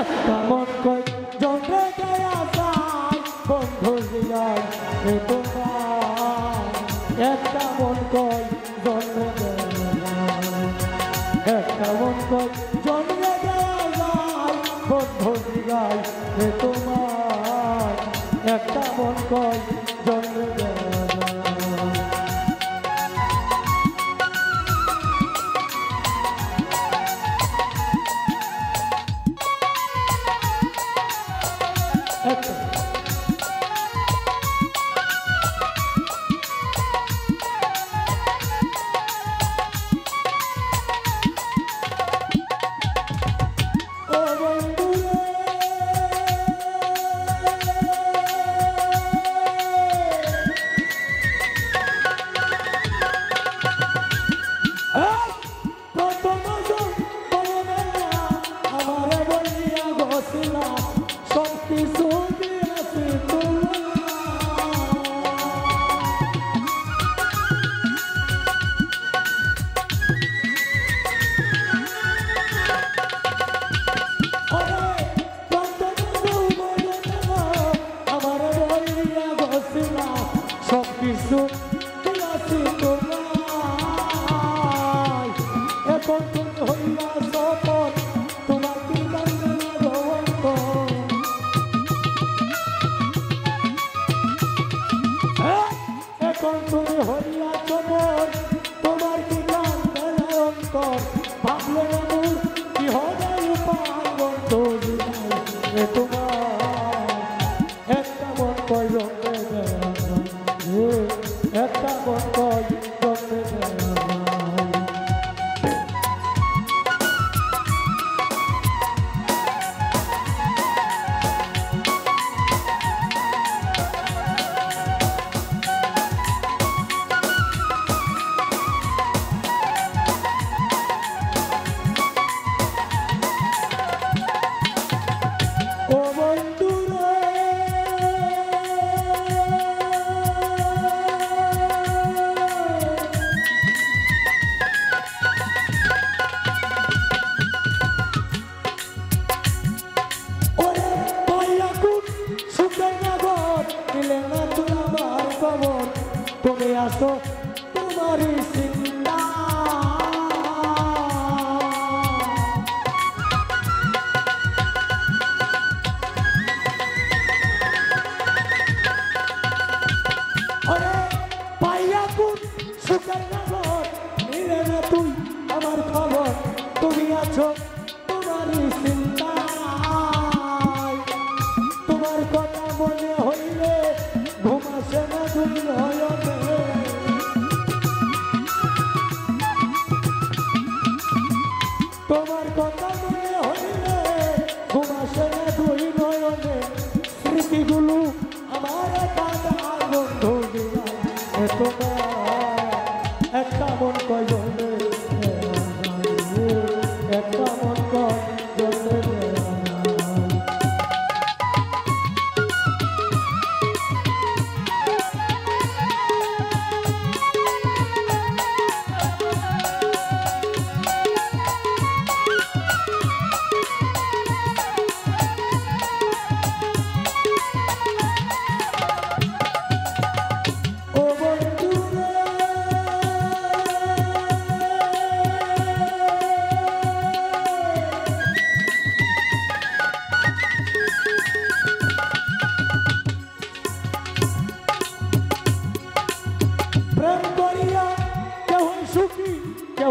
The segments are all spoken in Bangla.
একটা মন কই জন্মে দেয়া যায় বন্ধু জিগাই তোমার একটা মন কই জন্মে একটা মন কই জন্মে দেয়া যায় বন্ধু জিগাই তোমার একটা মন কই জন্মে দেয়া তুমি আসো তোমারই চিন্তা আরে পাইয়া কোন সুখের নগর নিলে না তুই আমার খবর তুমি আছো তোমারই চিন্তা তোমার কথা মনে হইলে ঘুম আসে না তুমি নয়নে তোমার কথা মনে হইলে ঘুম আসে না দুই নয়নে স্মৃতিগুলো আমার কাঁদার বন্ধু দিলা তোমার একটা মন কয় জন্যে একটা মন কয় জন্যে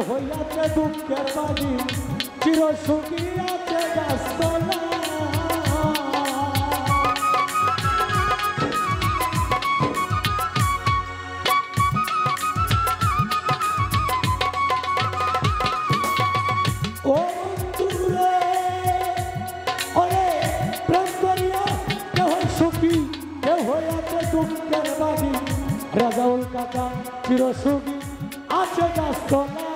হইয়াছে দুঃখের বাড়ি চির সুখী আছে গাছতলা ও দূরে ওরে প্রেম করিয়া কেহ সুখী কেউ হইয়াছে দুঃখের বাড়ি রাজাউল কাকা চির সুখী আছে গাছতলা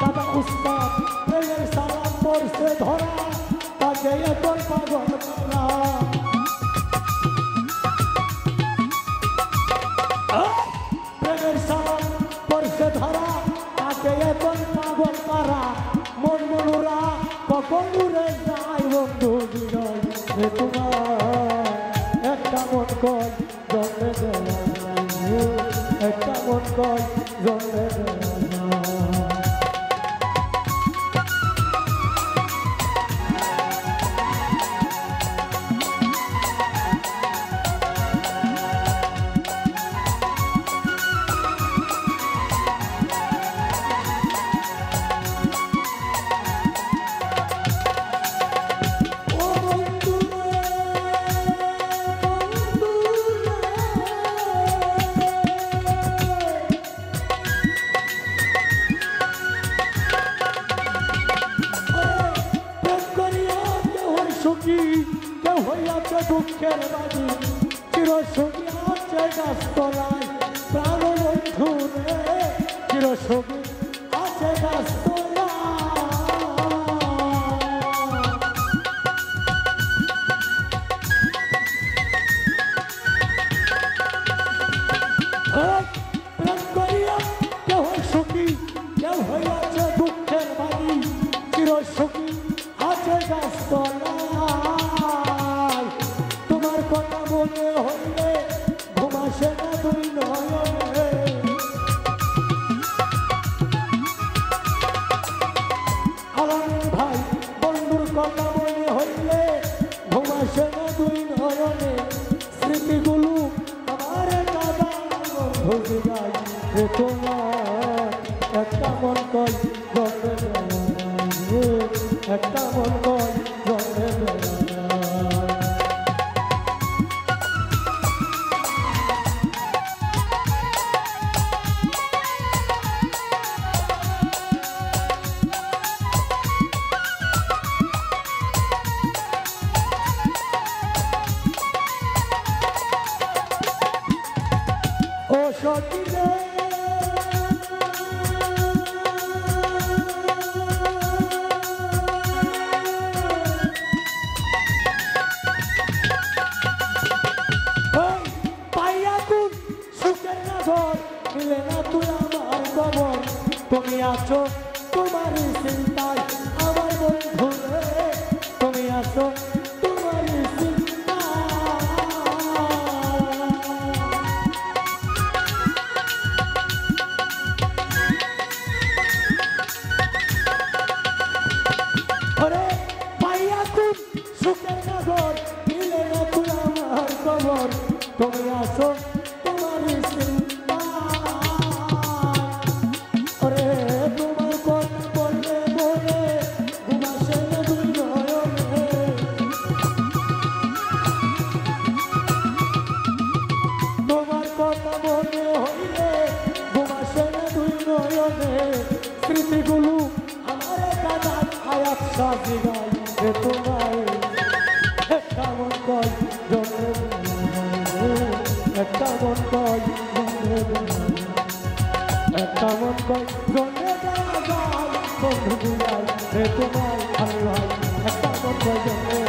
দাদা উস্তাদ প্রেমের সালাম পড়ছে ধরা তাকে তোর পাগল করা প্রেমের সালাম পড়ছে ধরা তাকে তোর পাগল করা মন মনুরা কখন উড়ে যায় একটা মন কয় জন্মে দেওয়া যায় একটা মন কয় জন্মে দেওয়া যায় কেউ হইয়াছে দুঃখের বাজি চিরসঙ্গী আছে গাছতলায় প্রাণ বন্ধু রে চিরসঙ্গী আছে গাছতলায় প্রেম করিয়া কেউ সুখী কেউ হইয়াছে দুঃখের বাজি চিরসঙ্গী আছে গাছতলায় কথা মনে হইলে ঘুমাসে না তুই নয়নে আলামিন ভাই বন্ধুর কথা মনে হইলে ঘুমাসে না তুই নয়নে স্মৃতিগুলো আমার দাদা বন্ধু যাই তোমার একটা মন কই জন্মে একটা মন কই জন্মে ও সখিরে পাইয়া কোন সুখের নগর মিলে না তুই আমার খবর তুমি আছো তোমার চিন্তায় আমার বন্ধু রে তুমি আছো তোমার সুখের নগর মিলে না তুই আমার খবর তুমি আসো তোমার ওরে তোমার কথা বললে বলে ঘুমাসে না তুই নয়নে তোমার কথা মনে হইলে ঘুমাসে না তুই নয়নে স্মৃতিগুলো আমার কাদা আয়াত সাজি গাই তোমায় একটা মন কয় জন্মে একটা মন কয় জন্মে একটা মন কয় জন্মে দেওয়া যায় বন্ধু যাই রে তোমায় আমি ভাই একটা মন কয় জন্মে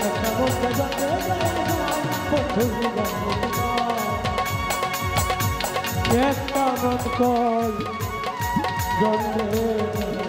একটা মন কয় জন্মে দেওয়া যায় বন্ধু একটা মন কয় জন্মে